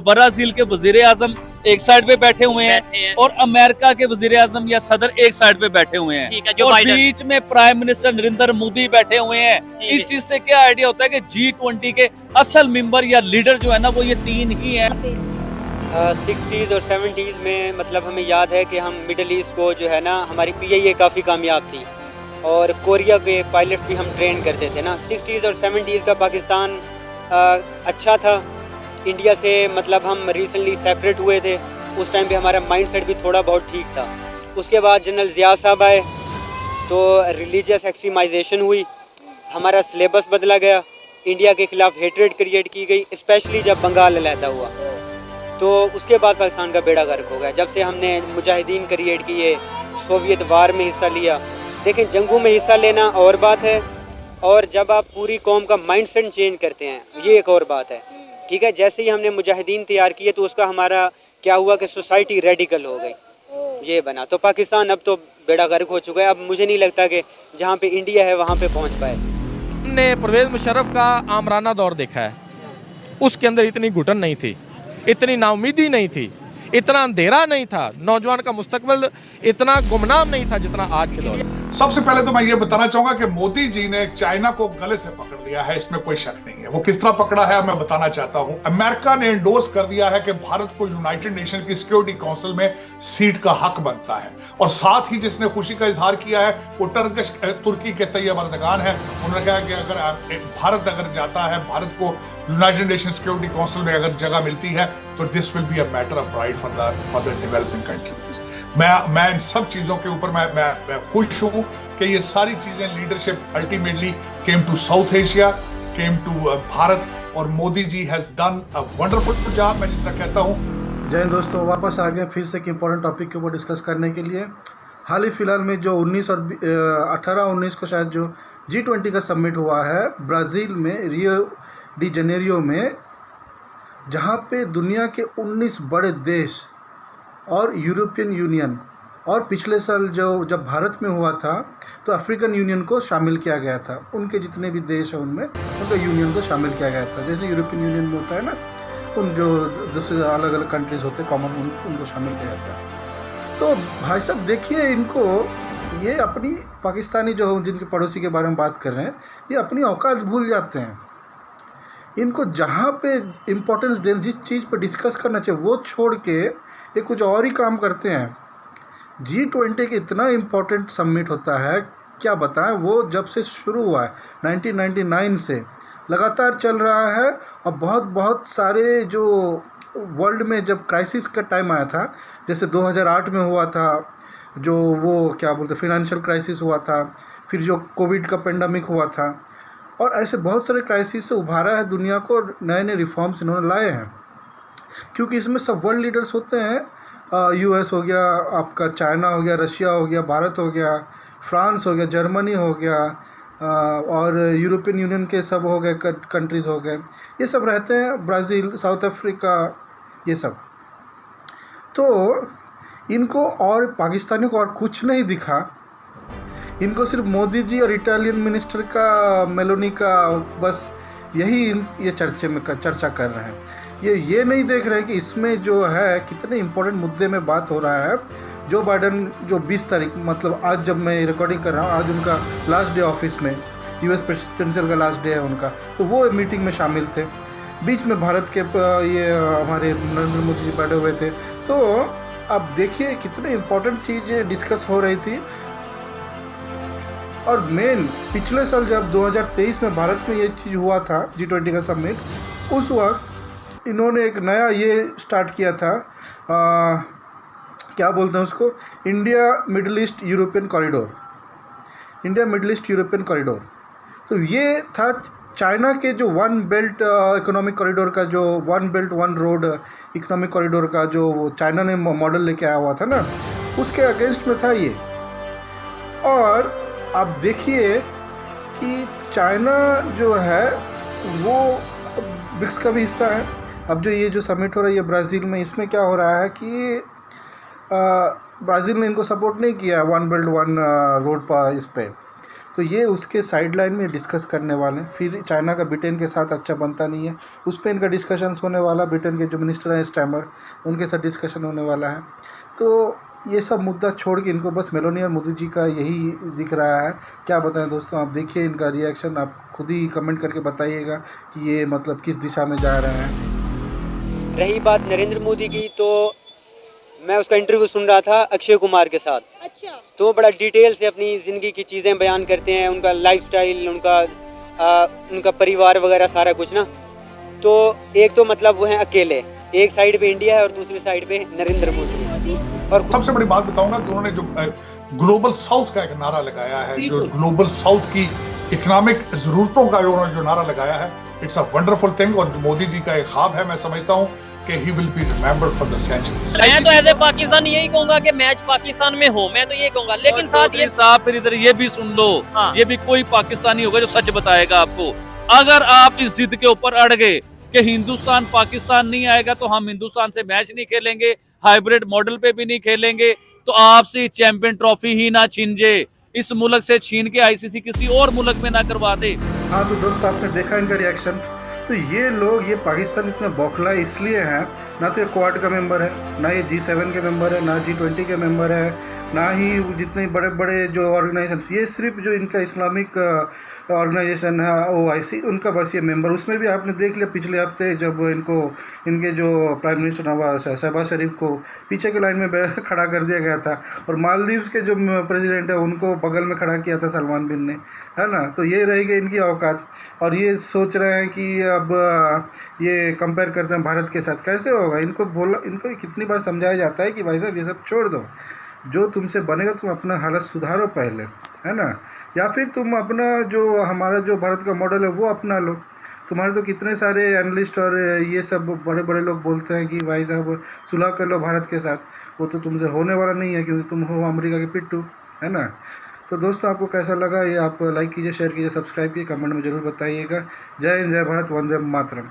Brazil के वजीर आजम एक साइड पे बैठे हुए हैं और अमेरिका के वजीर आजम या सदर एक साइड पे बैठे हुए हैं, जो और बीच में प्राइम मिनिस्टर नरेंद्र मोदी बैठे हुए हैं। इस चीज से क्या आइडिया होता है कि G20 के असल मेंबर या लीडर जो है ना वो ये तीन ही हैं। 60s और 70s में मतलब हमें याद है कि हम मिडल ईस्ट को जो है ना हमारी PIA काफ़ी कामयाब थी और कोरिया के पायलट्स भी हम ट्रेन करते थे ना। 60s और 70s का पाकिस्तान अच्छा था इंडिया से, मतलब हम रिसेंटली सेपरेट हुए थे, उस टाइम पे हमारा माइंडसेट भी थोड़ा बहुत ठीक था। उसके बाद जनरल ज़िया साहब आए तो रिलीजियस एक्सट्रीमाइजेशन हुई, हमारा सिलेबस बदला गया, इंडिया के ख़िलाफ़ हेट्रेड क्रिएट की गई, स्पेशली जब बंगाल अलहदा हुआ तो उसके बाद पाकिस्तान का बेड़ा गर्क हो गया। जब से हमने मुजाहिदीन क्रिएट किए, सोवियत वार में हिस्सा लिया। देखें, जंगों में हिस्सा लेना और बात है, और जब आप पूरी कौम का माइंडसेट चेंज करते हैं ये एक और बात है। ठीक है, जैसे ही हमने मुजाहिदीन तैयार किए तो उसका हमारा क्या हुआ कि सोसाइटी रेडिकल हो गई, ये बना। तो पाकिस्तान अब तो बेड़ा गर्क हो चुका है। अब मुझे नहीं लगता कि जहाँ पे इंडिया है वहाँ पे पहुँच पाए। हमने परवेज़ मुशर्रफ का आमराना दौर देखा है, उसके अंदर इतनी घुटन नहीं थी, इतनी नाउमीदी नहीं थी, इतना अंधेरा नहीं था, नौजवान का मुस्तकबिल इतना गुमनाम नहीं था जितना आज के दौर। सबसे पहले तो मैं ये बताना चाहूंगा कि मोदी जी ने चाइना को गले से पकड़ लिया है, इसमें कोई शक नहीं है। वो किस तरह पकड़ा है मैं बताना चाहता हूं। अमेरिका ने एंडोर्स कर दिया है कि भारत को यूनाइटेड नेशन की सिक्योरिटी काउंसिल में सीट का हक बनता है, और साथ ही जिसने खुशी का इजहार किया है वो तुर्की के तैयब अर्दगान है। उन्होंने कहा कि अगर भारत अगर जाता है, भारत को यूनाइटेड नेशन सिक्योरिटी काउंसिल में अगर जगह मिलती है तो this will be a matter of pride for the developing countries. मैं इन सब चीजों के ऊपर मैं खुश हूं कि ये सारी चीजें leadership ultimately came to South Asia, came to Bharat, और Modi ji has done a wonderful job. मैं जिस तरह कहता हूं। जय हिंद दोस्तों, वापस आ गए फिर से एक इम्पोर्टेंट टॉपिक के ऊपर डिस्कस करने के लिए। हाल ही फिलहाल में जो 19 और 18-19 को शायद जो G20 का समिट हुआ है ब्राज़ील में, रियो डी जनेरियो में, जहाँ पे दुनिया के 19 बड़े देश और यूरोपियन यूनियन, और पिछले साल जब भारत में हुआ था तो अफ्रीकन यूनियन को शामिल किया गया था। उनके जितने भी देश हैं उनमें उनका यूनियन को शामिल किया गया था, जैसे यूरोपियन यूनियन में होता है ना, उन जो दूसरे अलग अलग कंट्रीज़ होते हैं कॉमन, उनको शामिल किया जाता है। तो भाई साहब देखिए, इनको ये अपनी पाकिस्तानी जो जिनके पड़ोसी के बारे में बात कर रहे हैं, ये अपनी औकात भूल जाते हैं। इनको जहाँ पे इम्पोर्टेंस दें, जिस चीज़ पे डिस्कस करना चाहिए वो छोड़ के ये कुछ और ही काम करते हैं। G20 के इतना इम्पोर्टेंट समिट होता है, क्या बताएं, वो जब से शुरू हुआ है 1999 से लगातार चल रहा है, और बहुत सारे जो वर्ल्ड में जब क्राइसिस का टाइम आया था, जैसे 2008 में हुआ था जो वो क्या बोलते फाइनेंशियल क्राइसिस हुआ था, फिर जो कोविड का पेंडेमिक हुआ था, और ऐसे बहुत सारे क्राइसिस से उभारा है दुनिया को, नए नए रिफॉर्म्स इन्होंने लाए हैं। क्योंकि इसमें सब वर्ल्ड लीडर्स होते हैं, US हो गया, आपका चाइना हो गया, रशिया हो गया, भारत हो गया, फ्रांस हो गया, जर्मनी हो गया, और यूरोपियन यूनियन के सब हो गए कंट्रीज़ हो गए, ये सब रहते हैं, ब्राज़ील, साउथ अफ्रीका, ये सब। तो इनको और पाकिस्तानियों को और कुछ नहीं दिखा, इनको सिर्फ मोदी जी और इटालियन मिनिस्टर का मेलोनी का बस यही ये चर्चा कर रहे हैं। ये नहीं देख रहे कि इसमें जो है कितने इम्पोर्टेंट मुद्दे में बात हो रहा है। जो बाइडन जो 20 तारीख, मतलब आज जब मैं रिकॉर्डिंग कर रहा हूँ, आज उनका लास्ट डे ऑफिस में, US प्रेसिडेंशियल का लास्ट डे है उनका, तो वो मीटिंग में शामिल थे। बीच में भारत के ये हमारे नरेंद्र मोदी जी बैठे हुए थे। तो अब देखिए कितने इम्पोर्टेंट चीज़ें डिस्कस हो रही थी। और मेन पिछले साल जब 2023 में भारत में ये चीज़ हुआ था G20 का समिट, उस वक्त इन्होंने एक नया ये स्टार्ट किया था, क्या बोलते हैं उसको, India middle east European corridor, India middle east European corridor. तो ये था चाइना के जो वन बेल्ट इकोनॉमिक कॉरिडोर का, जो one belt one road economic corridor का जो चाइना ने मॉडल लेके आया हुआ था ना, उसके अगेंस्ट में था ये। और आप देखिए कि चाइना जो है वो ब्रिक्स का भी हिस्सा है। अब जो ये जो समिट हो रहा है ये ब्राज़ील में, इसमें क्या हो रहा है कि ब्राज़ील ने इनको सपोर्ट नहीं किया वन बेल्ट वन रोड पर, इस पे तो ये उसके साइड लाइन में डिस्कस करने वाले हैं। फिर चाइना का ब्रिटेन के साथ अच्छा बनता नहीं है, उस पर इनका डिस्कशंस होने वाला। ब्रिटेन के जो मिनिस्टर हैं स्टैमर, उनके साथ डिस्कशन होने वाला है। तो ये सब मुद्दा छोड़ के इनको बस मेलोनी और मोदी जी का यही दिख रहा है। क्या बताएं दोस्तों, आप देखिए इनका रिएक्शन, आप खुद ही कमेंट करके बताइएगा कि ये मतलब किस दिशा में जा रहे हैं। रही बात नरेंद्र मोदी की, तो मैं उसका इंटरव्यू सुन रहा था अक्षय कुमार के साथ। अच्छा। तो वो बड़ा डिटेल से अपनी ज़िंदगी की चीज़ें बयान करते हैं, उनका लाइफस्टाइल, उनका परिवार वगैरह सारा कुछ ना। तो एक तो मतलब वो हैं अकेले, एक साइड पे इंडिया है और दूसरी साइड पे नरेंद्र मोदी है। और सबसे बड़ी बात बताऊंगा कि उन्होंने जो ग्लोबल साउथ का एक नारा लगाया है, जो ग्लोबल साउथ की इकोनॉमिक जरूरतों का उन्होंने जो नारा लगाया है, इट्स अ वंडरफुल थिंग। और मोदी जी का एक ख्वाब है, मैं समझता हूँ कि he will be remembered for the centuries. मैं तो एज ए पाकिस्तान यही कहूंगा कि मैच पाकिस्तान में हो, मैं तो ये कहूंगा। लेकिन साथ ये साहब फिर इधर ये भी सुन लो, हाँ। ये भी कोई पाकिस्तानी होगा जो सच बताएगा आपको। अगर आप इस जिद के ऊपर अड़ गए कि हिंदुस्तान पाकिस्तान नहीं आएगा तो हम हिंदुस्तान से मैच नहीं खेलेंगे, हाइब्रिड मॉडल पे भी नहीं खेलेंगे, तो आपसे चैंपियन ट्रॉफी ही ना छीन जाए, इस मुल्क से छीन के आईसीसी किसी और मुल्क में ना करवा दे। हाँ तो दोस्त, आपने देखा इनका रिएक्शन। तो ये लोग, ये पाकिस्तान इतना बौखला इसलिए है, ना तो ये क्वाड का मेंबर है, ना ये G7 के मेंबर है, ना G20 के मेंबर है, ना ही जितने बड़े बड़े जो ऑर्गेनाइजेशन, ये सिर्फ जो इनका इस्लामिक ऑर्गेनाइजेशन है OIC, उनका बस ये मेंबर। उसमें भी आपने देख लिया पिछले हफ्ते जब इनके जो प्राइम मिनिस्टर नवाज शहबाज शरीफ को पीछे के लाइन में खड़ा कर दिया गया था, और मालदीव्स के जो प्रेसिडेंट है उनको बगल में खड़ा किया था सलमान बिन ने, है ना। तो ये रहेगी इनकी औकात। और ये सोच रहे हैं कि अब ये कंपेयर करते हैं भारत के साथ, कैसे होगा। इनको कितनी बार समझाया जाता है कि भाई साहब ये सब छोड़ दो, जो तुमसे बनेगा तुम अपना हालत सुधारो पहले, है ना, या फिर तुम अपना जो हमारा जो भारत का मॉडल है वो अपना लो। तुम्हारे तो कितने सारे एनालिस्ट और ये सब बड़े बड़े लोग बोलते हैं कि भाई साहब सुलह कर लो भारत के साथ, वो तो तुमसे होने वाला नहीं है क्योंकि तुम हो अमेरिका के पिट्ठू, है ना। तो दोस्तों, आपको कैसा लगा ये आप लाइक कीजिए, शेयर कीजिए, सब्सक्राइब कीजिए, कमेंट में ज़रूर बताइएगा। जय हिंद, जय भारत, वंदे मातरम।